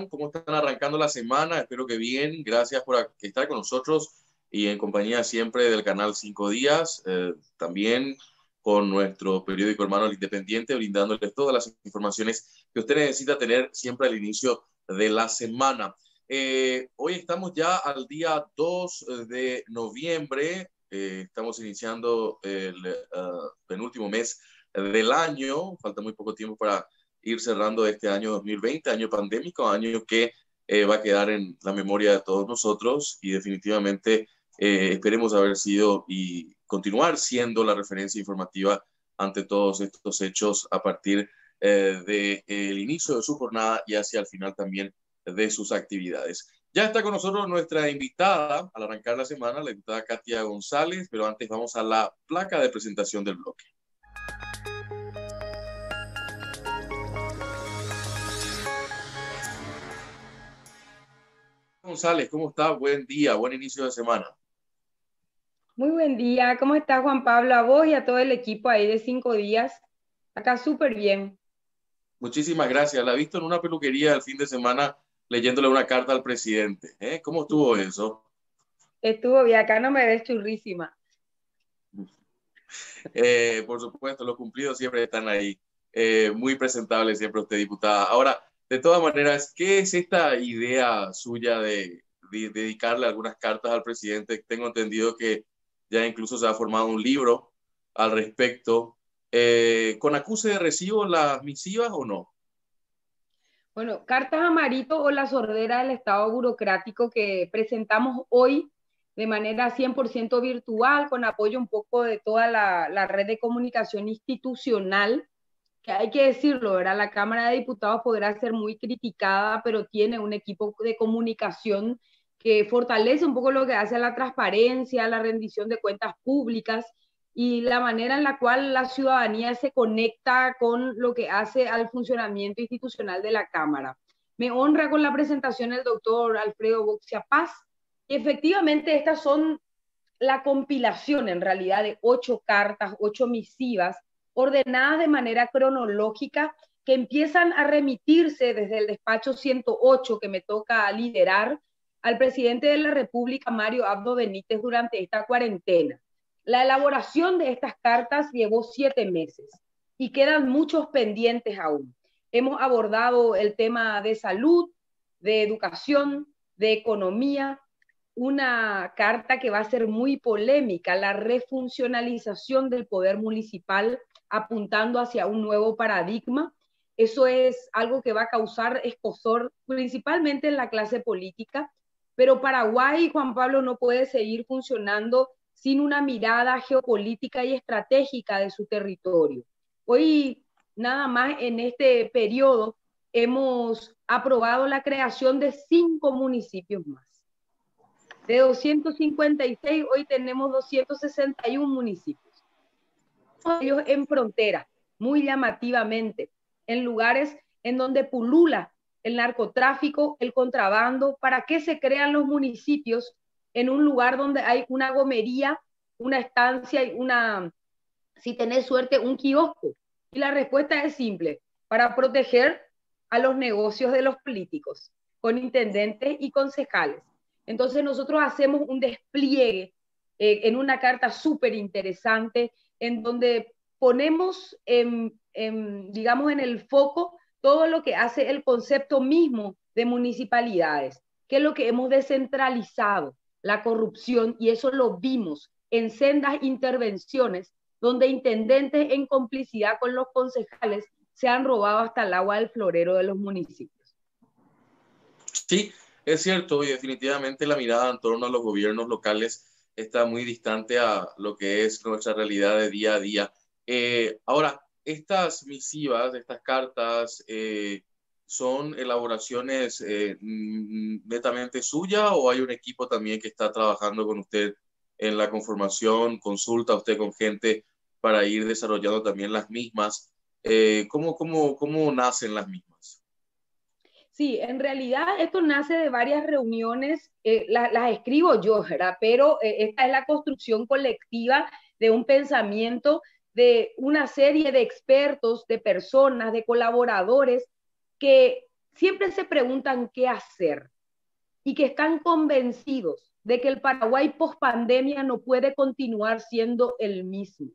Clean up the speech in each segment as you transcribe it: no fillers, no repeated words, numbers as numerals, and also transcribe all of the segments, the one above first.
¿Cómo están arrancando la semana? Espero que bien. Gracias por estar con nosotros y en compañía siempre del canal 5 Días, también con nuestro periódico hermano El Independiente, brindándoles todas las informaciones que usted necesita tener siempre al inicio de la semana. Hoy estamos ya al día 2 de noviembre, estamos iniciando el penúltimo mes del año, falta muy poco tiempo para ir cerrando este año 2020, año pandémico, año que va a quedar en la memoria de todos nosotros y definitivamente esperemos haber sido y continuar siendo la referencia informativa ante todos estos hechos a partir del inicio de su jornada y hacia el final también de sus actividades. Ya está con nosotros nuestra invitada al arrancar la semana, la invitada Katia González, pero antes vamos a la placa de presentación del bloque. González, ¿cómo está? Buen día, buen inicio de semana. Muy buen día, ¿cómo está Juan Pablo? A vos y a todo el equipo ahí de 5 días. Acá súper bien. Muchísimas gracias. La he visto en una peluquería el fin de semana leyéndole una carta al presidente. ¿Cómo estuvo eso? Estuvo bien, acá no me ves churrísima. Por supuesto, los cumplidos siempre están ahí. Muy presentable siempre usted, diputada. Ahora, de todas maneras, ¿qué es esta idea suya de dedicarle algunas cartas al presidente? Tengo entendido que ya incluso se ha formado un libro al respecto. ¿Con acuse de recibo las misivas o no? Bueno, cartas a Marito o la sordera del Estado burocrático que presentamos hoy de manera 100% virtual, con apoyo un poco de toda la red de comunicación institucional, que hay que decirlo, ¿verdad? La Cámara de Diputados podrá ser muy criticada, pero tiene un equipo de comunicación que fortalece un poco lo que hace a la transparencia, la rendición de cuentas públicas y la manera en la cual la ciudadanía se conecta con lo que hace al funcionamiento institucional de la Cámara. Me honra con la presentación el doctor Alfredo Boxia Paz, y efectivamente estas son la compilación en realidad de 8 cartas, 8 misivas, ordenadas de manera cronológica, que empiezan a remitirse desde el despacho 108 que me toca liderar al presidente de la República, Mario Abdo Benítez, durante esta cuarentena. La elaboración de estas cartas llevó 7 meses y quedan muchos pendientes aún. Hemos abordado el tema de salud, de educación, de economía, una carta que va a ser muy polémica, la refuncionalización del poder municipal apuntando hacia un nuevo paradigma. Eso es algo que va a causar escozor principalmente en la clase política, pero Paraguay, Juan Pablo, no puede seguir funcionando sin una mirada geopolítica y estratégica de su territorio. Hoy, nada más en este periodo, hemos aprobado la creación de 5 municipios más. De 256, hoy tenemos 261 municipios. Ellos en frontera, muy llamativamente, en lugares en donde pulula el narcotráfico, el contrabando. ¿Para qué se crean los municipios en un lugar donde hay una gomería, una estancia y si tenés suerte, un kiosco? Y la respuesta es simple: para proteger a los negocios de los políticos, con intendentes y concejales. Entonces nosotros hacemos un despliegue en una carta súper interesante en donde ponemos digamos, en el foco todo lo que hace el concepto mismo de municipalidades, que es lo que hemos descentralizado, la corrupción, y eso lo vimos en sendas intervenciones donde intendentes en complicidad con los concejales se han robado hasta el agua del florero de los municipios. Sí, es cierto y definitivamente la mirada en torno a los gobiernos locales está muy distante a lo que es nuestra realidad de día a día. Ahora, estas misivas, estas cartas, ¿son elaboraciones netamente suyas o hay un equipo también que está trabajando con usted en la conformación? ¿Consulta usted con gente para ir desarrollando también las mismas? ¿Cómo nacen las mismas? Sí, en realidad esto nace de varias reuniones, las escribo yo, ¿verdad? Pero esta es la construcción colectiva de un pensamiento de una serie de expertos, de personas, de colaboradores que siempre se preguntan qué hacer y que están convencidos de que el Paraguay post pandemia no puede continuar siendo el mismo.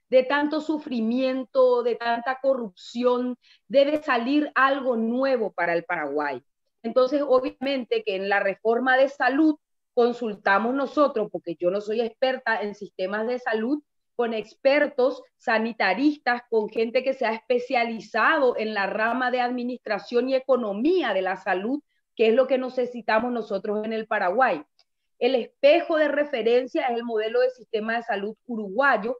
De tanto sufrimiento, de tanta corrupción, debe salir algo nuevo para el Paraguay. Entonces, obviamente que en la reforma de salud consultamos nosotros, porque yo no soy experta en sistemas de salud, con expertos sanitaristas, con gente que se ha especializado en la rama de administración y economía de la salud, que es lo que necesitamos nosotros en el Paraguay. El espejo de referencia es el modelo de sistema de salud uruguayo,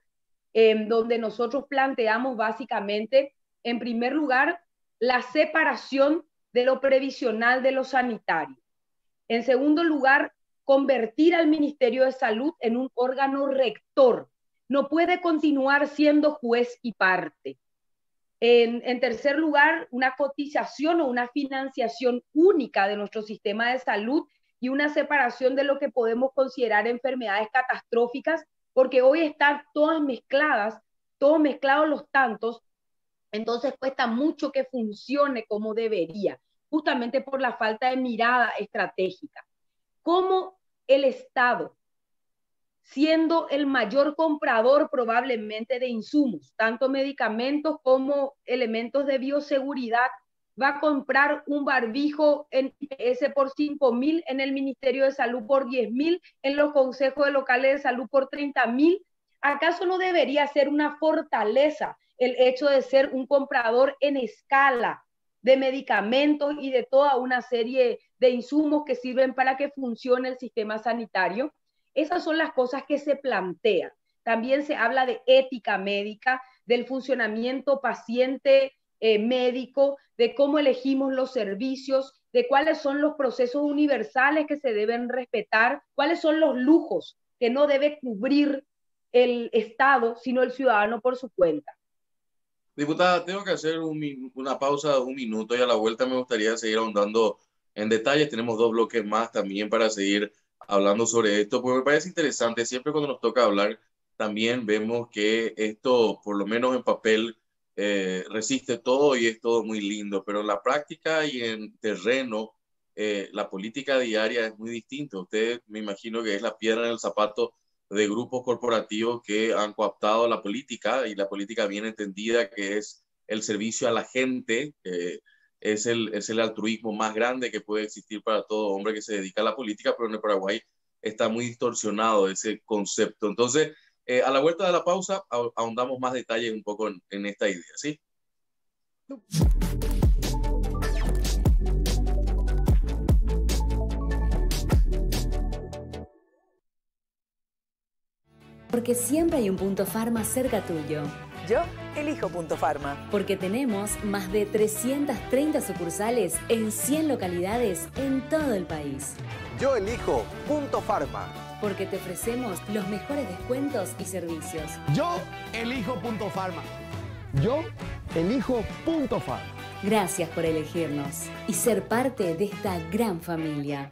donde nosotros planteamos básicamente, en primer lugar, la separación de lo previsional de lo sanitario. En segundo lugar, convertir al Ministerio de Salud en un órgano rector. No puede continuar siendo juez y parte. En tercer lugar, una cotización o una financiación única de nuestro sistema de salud y una separación de lo que podemos considerar enfermedades catastróficas, porque hoy están todas mezcladas, todos mezclados los tantos, entonces cuesta mucho que funcione como debería, justamente por la falta de mirada estratégica. ¿Cómo el Estado, siendo el mayor comprador probablemente de insumos, tanto medicamentos como elementos de bioseguridad, va a comprar un barbijo en IPS por 5.000, en el Ministerio de Salud por 10.000, en los consejos locales de salud por 30.000? ¿Acaso no debería ser una fortaleza el hecho de ser un comprador en escala de medicamentos y de toda una serie de insumos que sirven para que funcione el sistema sanitario? Esas son las cosas que se plantean. También se habla de ética médica, del funcionamiento paciente médico, de cómo elegimos los servicios, de cuáles son los procesos universales que se deben respetar, cuáles son los lujos que no debe cubrir el Estado, sino el ciudadano por su cuenta. Diputada, tengo que hacer una pausa de un minuto y a la vuelta me gustaría seguir ahondando en detalles. Tenemos dos bloques más también para seguir hablando sobre esto, porque me parece interesante. Siempre cuando nos toca hablar, también vemos que esto, por lo menos en papel, resiste todo y es todo muy lindo, pero en la práctica y en terreno, la política diaria es muy distinta. Usted me imagino que es la piedra en el zapato de grupos corporativos que han cooptado la política y la política bien entendida, que es el servicio a la gente, es el altruismo más grande que puede existir para todo hombre que se dedica a la política, pero en el Paraguay está muy distorsionado ese concepto. Entonces, a la vuelta de la pausa, ahondamos más detalles un poco en esta idea, ¿sí? Porque siempre hay un Punto Pharma cerca tuyo. Yo elijo Punto Pharma. Porque tenemos más de 330 sucursales en 100 localidades en todo el país. Yo elijo Punto Pharma. Porque te ofrecemos los mejores descuentos y servicios. Yo elijo Punto Pharma. Yo elijo Punto Pharma. Gracias por elegirnos y ser parte de esta gran familia.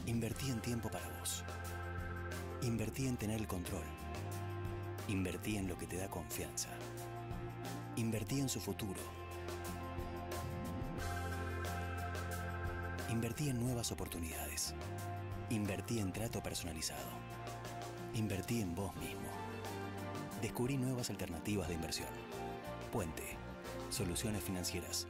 Invertí en tiempo para vos. Invertí en tener el control. Invertí en lo que te da confianza. Invertí en su futuro. Invertí en nuevas oportunidades. Invertí en trato personalizado. Invertí en vos mismo. Descubrí nuevas alternativas de inversión. Puente. Soluciones financieras.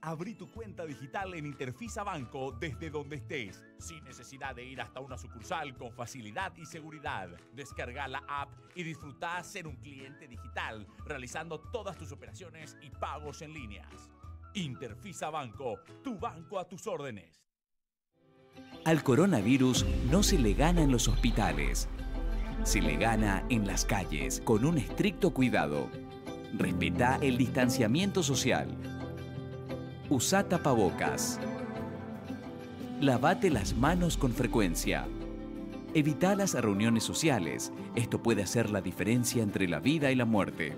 Abrí tu cuenta digital en Interfisa Banco desde donde estés, sin necesidad de ir hasta una sucursal, con facilidad y seguridad. Descarga la app y disfruta ser un cliente digital, realizando todas tus operaciones y pagos en líneas. Interfisa Banco, tu banco a tus órdenes. Al coronavirus no se le gana en los hospitales, se le gana en las calles con un estricto cuidado. Respeta el distanciamiento social. Usa tapabocas. Lavate las manos con frecuencia. Evita las reuniones sociales. Esto puede hacer la diferencia entre la vida y la muerte.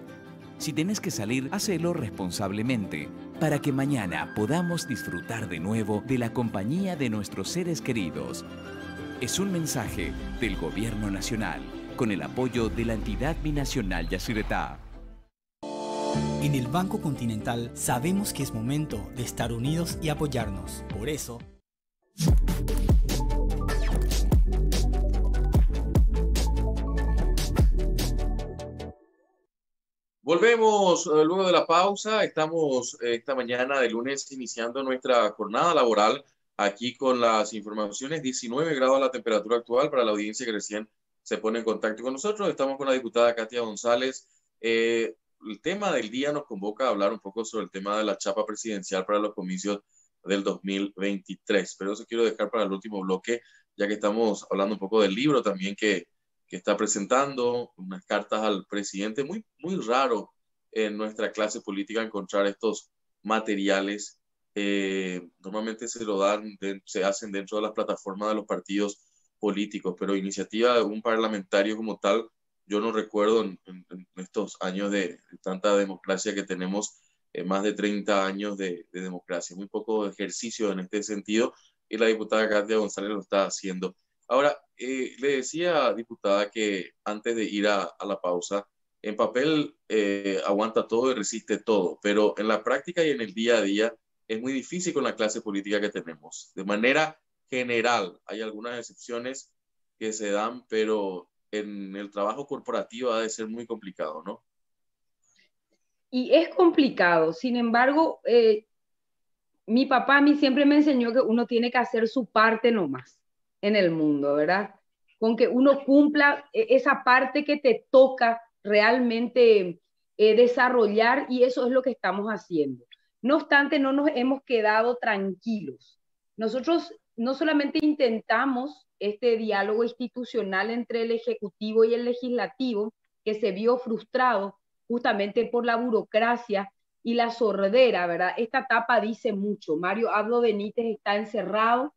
Si tenés que salir, hacelo responsablemente, para que mañana podamos disfrutar de nuevo de la compañía de nuestros seres queridos. Es un mensaje del Gobierno Nacional, con el apoyo de la entidad binacional Yacyretá. En el Banco Continental sabemos que es momento de estar unidos y apoyarnos. Por eso... Volvemos luego de la pausa. Estamos esta mañana de lunes iniciando nuestra jornada laboral aquí con las informaciones. 19 grados la temperatura actual para la audiencia que recién se pone en contacto con nosotros. Estamos con la diputada Katia González. El tema del día nos convoca a hablar un poco sobre el tema de la chapa presidencial para los comicios del 2023. Pero eso quiero dejar para el último bloque, ya que estamos hablando un poco del libro también que está presentando, unas cartas al presidente. Muy, muy raro en nuestra clase política encontrar estos materiales. Normalmente se hacen dentro de las plataformas de los partidos políticos, pero iniciativa de un parlamentario como tal, yo no recuerdo en estos años de tanta democracia que tenemos, más de 30 años de democracia, muy poco ejercicio en este sentido, y la diputada Katia González lo está haciendo. Ahora, le decía, diputada, que antes de ir a la pausa, en papel aguanta todo y resiste todo, pero en la práctica y en el día a día es muy difícil con la clase política que tenemos. De manera general, hay algunas excepciones que se dan, pero en el trabajo corporativo ha de ser muy complicado, ¿no? Y es complicado. Sin embargo, mi papá a mí siempre me enseñó que uno tiene que hacer su parte nomás en el mundo, ¿verdad? Con que uno cumpla esa parte que te toca realmente desarrollar, y eso es lo que estamos haciendo. No obstante, no nos hemos quedado tranquilos. Nosotros no solamente intentamos este diálogo institucional entre el Ejecutivo y el Legislativo, que se vio frustrado justamente por la burocracia y la sordera, ¿verdad? Esta etapa dice mucho. Mario Abdo Benítez está encerrado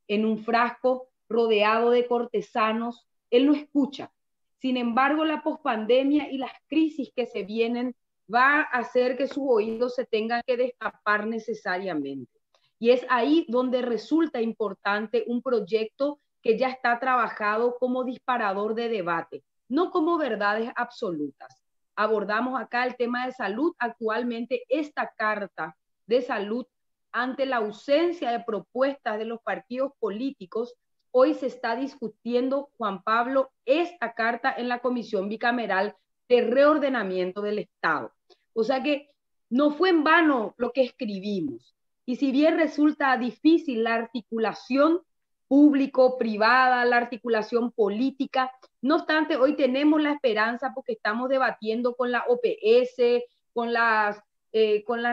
en un frasco, rodeado de cortesanos. Él no escucha. Sin embargo, la pospandemia y las crisis que se vienen va a hacer que sus oídos se tengan que destapar necesariamente. Y es ahí donde resulta importante un proyecto que ya está trabajado como disparador de debate, no como verdades absolutas. Abordamos acá el tema de salud. Actualmente esta carta de salud ante la ausencia de propuestas de los partidos políticos, hoy se está discutiendo, Juan Pablo, esta carta en la Comisión Bicameral de Reordenamiento del Estado. O sea que no fue en vano lo que escribimos. Y si bien resulta difícil la articulación público-privada, la articulación política, no obstante, hoy tenemos la esperanza porque estamos debatiendo con la OPS, con las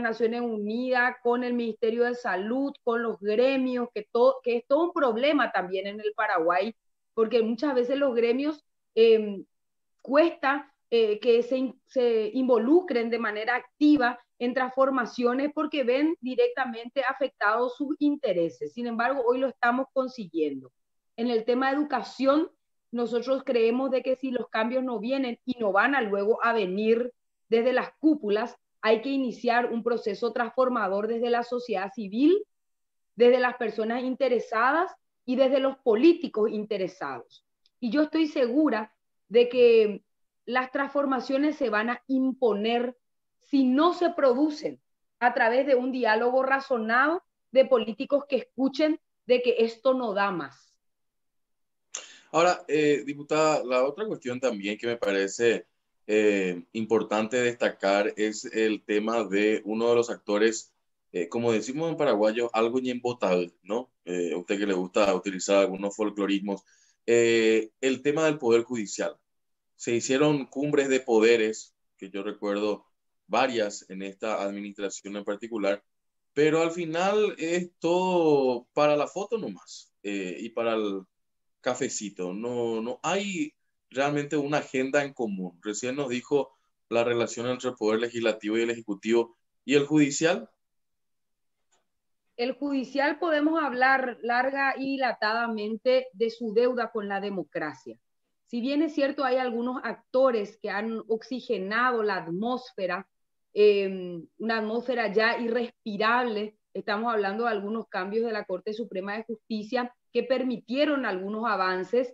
Naciones Unidas, con el Ministerio de Salud, con los gremios, que es todo un problema también en el Paraguay, porque muchas veces los gremios cuesta que se involucren de manera activa en transformaciones porque ven directamente afectados sus intereses. Sin embargo, hoy lo estamos consiguiendo. En el tema de educación, nosotros creemos de que si los cambios no vienen y no van a luego a venir desde las cúpulas, hay que iniciar un proceso transformador desde la sociedad civil, desde las personas interesadas y desde los políticos interesados. Y yo estoy segura de que las transformaciones se van a imponer si no se producen a través de un diálogo razonado de políticos que escuchen de que esto no da más. Ahora, diputada, la otra cuestión también que me parece importante destacar es el tema de uno de los actores, como decimos en paraguayo, algo ñembotado, ¿no? A usted que le gusta utilizar algunos folclorismos, el tema del Poder Judicial. Se hicieron cumbres de poderes, que yo recuerdo varias en esta administración en particular, pero al final es todo para la foto nomás y para el cafecito. No hay realmente una agenda en común. Recién nos dijo la relación entre el Poder Legislativo y el Ejecutivo y el Judicial. El judicial podemos hablar larga y dilatadamente de su deuda con la democracia. Si bien es cierto, hay algunos actores que han oxigenado la atmósfera, una atmósfera ya irrespirable. Estamos hablando de algunos cambios de la Corte Suprema de Justicia que permitieron algunos avances,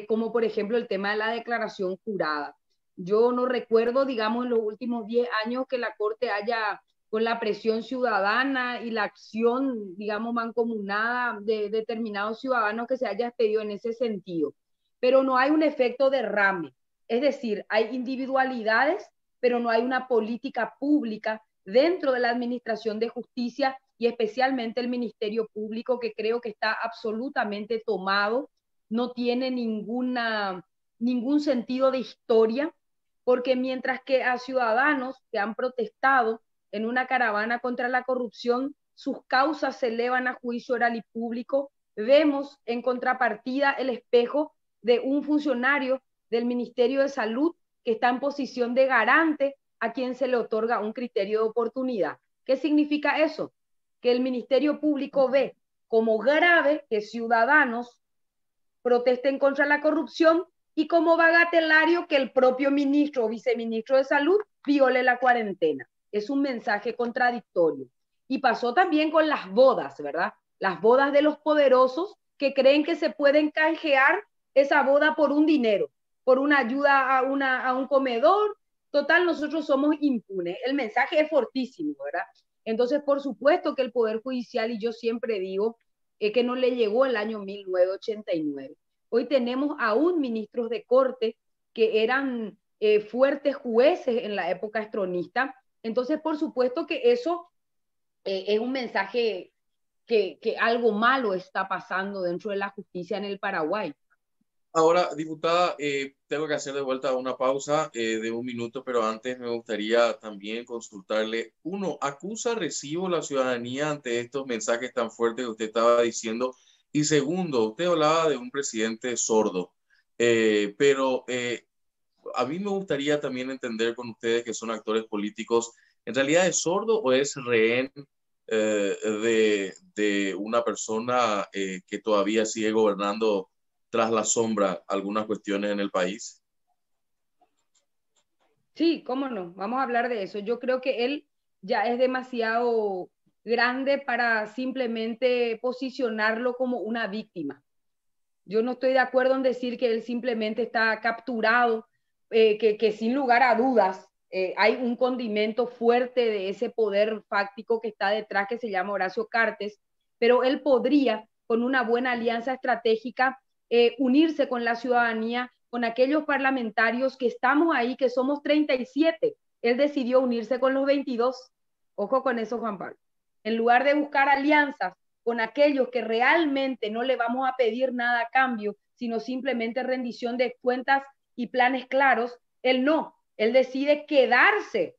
como por ejemplo el tema de la declaración jurada. Yo no recuerdo, digamos, en los últimos 10 años que la Corte haya, con la presión ciudadana y la acción, digamos, mancomunada de determinados ciudadanos, que se haya expedido en ese sentido. Pero no hay un efecto derrame. Es decir, hay individualidades, pero no hay una política pública dentro de la Administración de Justicia y especialmente el Ministerio Público, que creo que está absolutamente tomado, no tiene ningún sentido de historia, porque mientras que a ciudadanos que han protestado en una caravana contra la corrupción, sus causas se elevan a juicio oral y público, vemos en contrapartida el espejo de un funcionario del Ministerio de Salud que está en posición de garante a quien se le otorga un criterio de oportunidad. ¿Qué significa eso? Que el Ministerio Público ve como grave que ciudadanos protesten contra la corrupción y como bagatelario que el propio ministro o viceministro de Salud viole la cuarentena. Es un mensaje contradictorio. Y pasó también con las bodas, ¿verdad? Las bodas de los poderosos que creen que se pueden canjear esa boda por un dinero, por una ayuda a un comedor. Total, nosotros somos impunes. El mensaje es fortísimo, ¿verdad? Entonces, por supuesto que el Poder Judicial, y yo siempre digo que no le llegó el año 1989. Hoy tenemos aún ministros de corte que eran fuertes jueces en la época estronista. Entonces, por supuesto que eso es un mensaje que algo malo está pasando dentro de la justicia en el Paraguay. Ahora, diputada, tengo que hacer de vuelta una pausa de 1 minuto, pero antes me gustaría también consultarle. Uno, ¿acusa recibo la ciudadanía ante estos mensajes tan fuertes que usted estaba diciendo? Y segundo, usted hablaba de un presidente sordo, pero a mí me gustaría también entender con ustedes que son actores políticos, ¿en realidad es sordo o es rehén de una persona que todavía sigue gobernando tras la sombra algunas cuestiones en el país? Sí, cómo no, vamos a hablar de eso. Yo creo que él ya es demasiado grande para simplemente posicionarlo como una víctima. Yo no estoy de acuerdo en decir que él simplemente está capturado, que sin lugar a dudas hay un condimento fuerte de ese poder fáctico que está detrás, que se llama Horacio Cartes, pero él podría, con una buena alianza estratégica, unirse con la ciudadanía, con aquellos parlamentarios que estamos ahí, que somos 37. Él decidió unirse con los 22. Ojo con eso, Juan Pablo. En lugar de buscar alianzas con aquellos que realmente no le vamos a pedir nada a cambio, sino simplemente rendición de cuentas y planes claros, él no. Él decide quedarse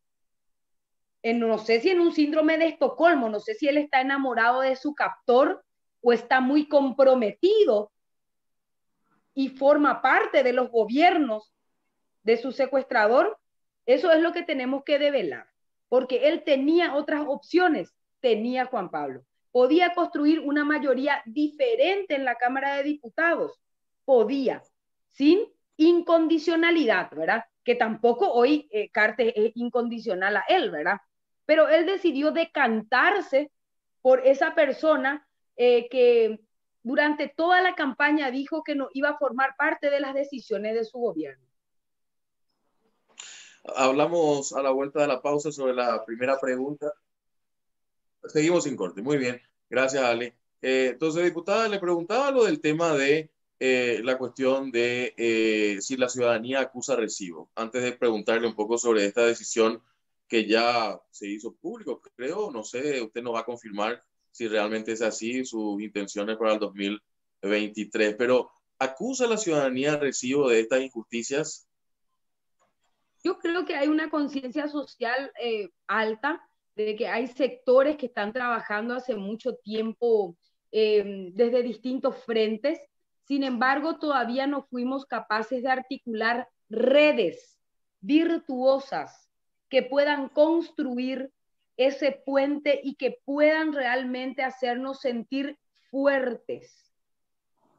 no sé si en un síndrome de Estocolmo, no sé si él está enamorado de su captor o está muy comprometido y forma parte de los gobiernos de su secuestrador. Eso es lo que tenemos que develar, porque él tenía otras opciones, tenía Juan Pablo. Podía construir una mayoría diferente en la Cámara de Diputados, podía, sin incondicionalidad, ¿verdad? Que tampoco hoy Cartes es incondicional a él, ¿verdad? Pero él decidió decantarse por esa persona que durante toda la campaña dijo que no iba a formar parte de las decisiones de su gobierno. Hablamos a la vuelta de la pausa sobre la primera pregunta. Seguimos sin corte. Muy bien. Gracias, Ale. Entonces, diputada, le preguntaba lo del tema de la cuestión de si la ciudadanía acusa recibo. Antes de preguntarle un poco sobre esta decisión que ya se hizo público, creo, no sé, usted nos va a confirmar si realmente es así, sus intenciones para el 2023, pero ¿acusa a la ciudadanía recibo de estas injusticias? Yo creo que hay una conciencia social alta, de que hay sectores que están trabajando hace mucho tiempo desde distintos frentes. Sin embargo, todavía no fuimos capaces de articular redes virtuosas que puedan construir ese puente y que puedan realmente hacernos sentir fuertes.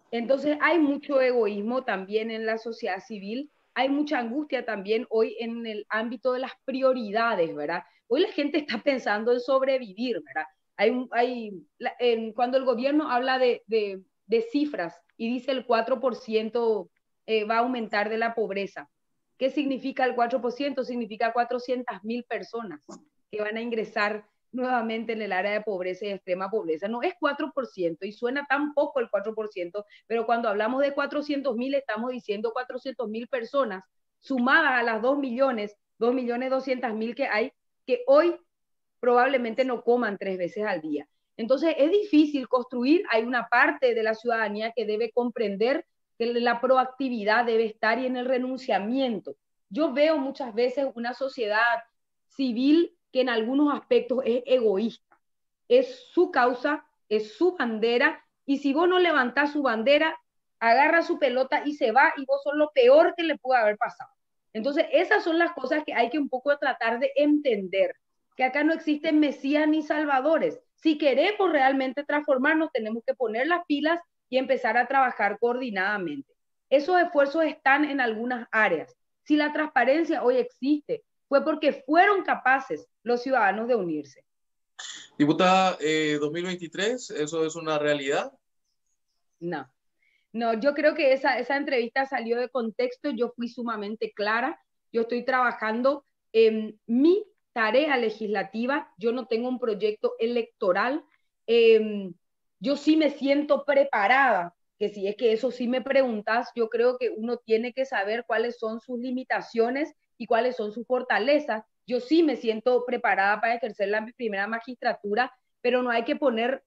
Entonces hay mucho egoísmo también en la sociedad civil, hay mucha angustia también hoy en el ámbito de las prioridades, ¿verdad? Hoy la gente está pensando en sobrevivir, ¿verdad? Cuando el gobierno habla de cifras y dice el 4% va a aumentar de la pobreza, ¿qué significa el 4%? Significa 400.000 personas que van a ingresar nuevamente en el área de pobreza y extrema pobreza. No es 4% y suena tan poco el 4%, pero cuando hablamos de 400.000 estamos diciendo 400.000 personas sumadas a las 2.200.000 que hay, que hoy probablemente no coman 3 veces al día. Entonces es difícil construir, hay una parte de la ciudadanía que debe comprender que la proactividad debe estar y en el renunciamiento. Yo veo muchas veces una sociedad civil que en algunos aspectos es egoísta. Es su causa, es su bandera, y si vos no levantás su bandera, agarra su pelota y se va, y vos sos lo peor que le puede haber pasado. Entonces, esas son las cosas que hay que un poco tratar de entender, que acá no existen mesías ni salvadores. Si queremos realmente transformarnos, tenemos que poner las pilas y empezar a trabajar coordinadamente. Esos esfuerzos están en algunas áreas. Si la transparencia hoy existe, fue porque fueron capaces los ciudadanos de unirse. Diputada, 2023, ¿eso es una realidad? No, yo creo que esa entrevista salió de contexto, yo fui sumamente clara, yo estoy trabajando en mi tarea legislativa, yo no tengo un proyecto electoral, yo sí me siento preparada, que si es que eso sí me preguntas, yo creo que uno tiene que saber cuáles son sus limitaciones y cuáles son sus fortalezas. Yo sí me siento preparada para ejercer la primera magistratura, pero no hay que poner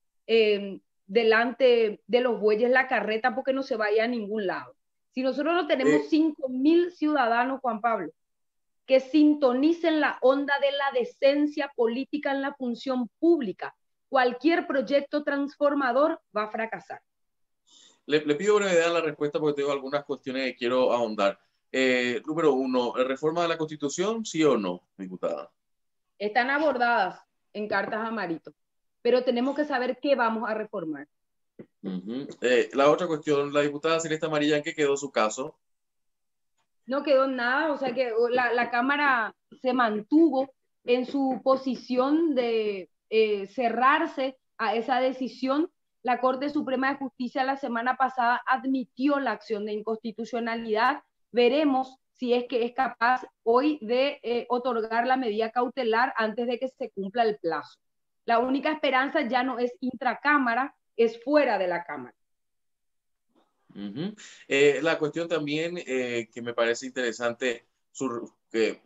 delante de los bueyes la carreta porque no se vaya a ningún lado. Si nosotros no tenemos 5.000 ciudadanos, Juan Pablo, que sintonicen la onda de la decencia política en la función pública, cualquier proyecto transformador va a fracasar. Le pido brevedad en la respuesta porque tengo algunas cuestiones que quiero ahondar. Número 1, ¿reforma de la Constitución, sí o no, diputada? Están abordadas en cartas Amarito, pero tenemos que saber qué vamos a reformar. La otra cuestión, la diputada Celeste Amarilla, ¿en qué quedó su caso? No quedó nada, o sea que la Cámara se mantuvo en su posición de cerrarse a esa decisión. La Corte Suprema de Justicia la semana pasada admitió la acción de inconstitucionalidad. Veremos si es que es capaz hoy de otorgar la medida cautelar antes de que se cumpla el plazo. La única esperanza ya no es intracámara, es fuera de la Cámara. La cuestión también que me parece interesante,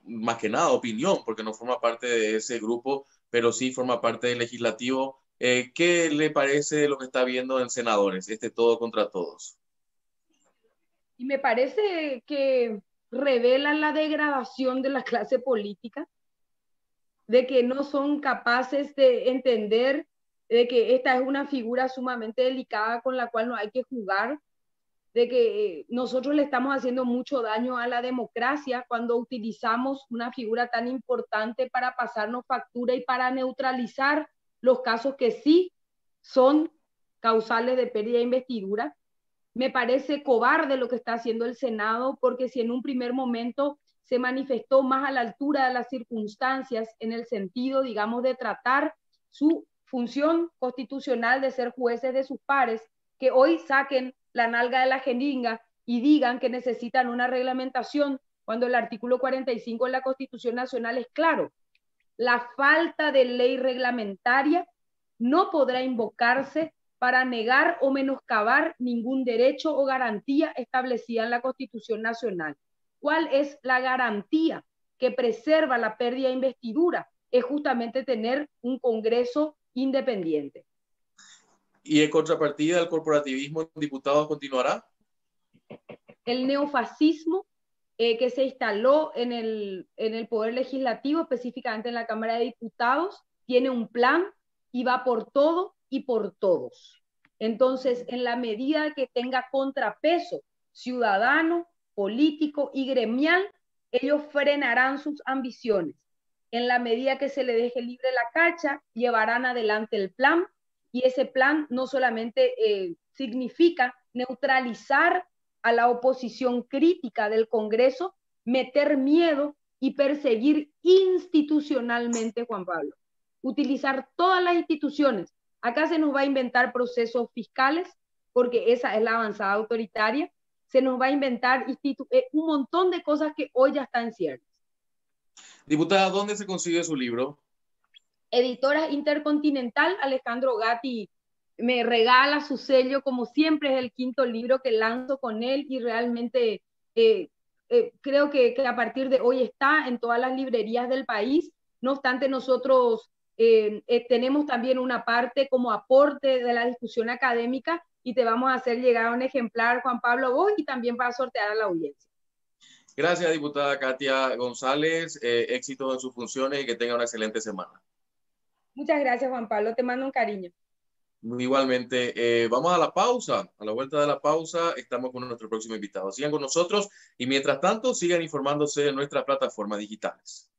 más que nada opinión, porque no forma parte de ese grupo, pero sí forma parte del legislativo. ¿Qué le parece lo que está viendo en senadores, todo contra todos? Y me parece que revela la degradación de la clase política, de que no son capaces de entender de que esta es una figura sumamente delicada con la cual no hay que jugar, de que nosotros le estamos haciendo mucho daño a la democracia cuando utilizamos una figura tan importante para pasarnos factura y para neutralizar los casos que sí son causales de pérdida de investidura. Me parece cobarde lo que está haciendo el Senado, porque si en un primer momento se manifestó más a la altura de las circunstancias en el sentido, digamos, de tratar su función constitucional de ser jueces de sus pares, que hoy saquen la nalga de la jeringa y digan que necesitan una reglamentación cuando el artículo 45 de la Constitución Nacional es claro. La falta de ley reglamentaria no podrá invocarse para negar o menoscabar ningún derecho o garantía establecida en la Constitución Nacional. ¿Cuál es la garantía que preserva la pérdida de investidura? Es justamente tener un Congreso independiente. ¿Y en contrapartida el corporativismo en diputados continuará? El neofascismo que se instaló en el Poder Legislativo, específicamente en la Cámara de Diputados, tiene un plan y va por todo y por todos. Entonces, en la medida que tenga contrapeso ciudadano, político y gremial, ellos frenarán sus ambiciones. En la medida que se le deje libre la cancha, llevarán adelante el plan, y ese plan no solamente significa neutralizar a la oposición crítica del Congreso, meter miedo y perseguir institucionalmente, Juan Pablo. Utilizar todas las instituciones. Acá se nos va a inventar procesos fiscales, porque esa es la avanzada autoritaria. Se nos va a inventar un montón de cosas que hoy ya están ciertas. Diputada, ¿dónde se consigue su libro? Editora Intercontinental. Alejandro Gatti me regala su sello, como siempre es el quinto libro que lanzo con él, y realmente creo que a partir de hoy está en todas las librerías del país. No obstante, nosotros tenemos también una parte como aporte de la discusión académica, y te vamos a hacer llegar un ejemplar, Juan Pablo, vos, y también para sortear a la audiencia. Gracias, diputada Katia González. Éxitos en sus funciones y que tenga una excelente semana. Muchas gracias, Juan Pablo. Te mando un cariño. Igualmente, vamos a la pausa. A la vuelta de la pausa estamos con nuestro próximo invitado. Sigan con nosotros y mientras tanto sigan informándose en nuestras plataformas digitales.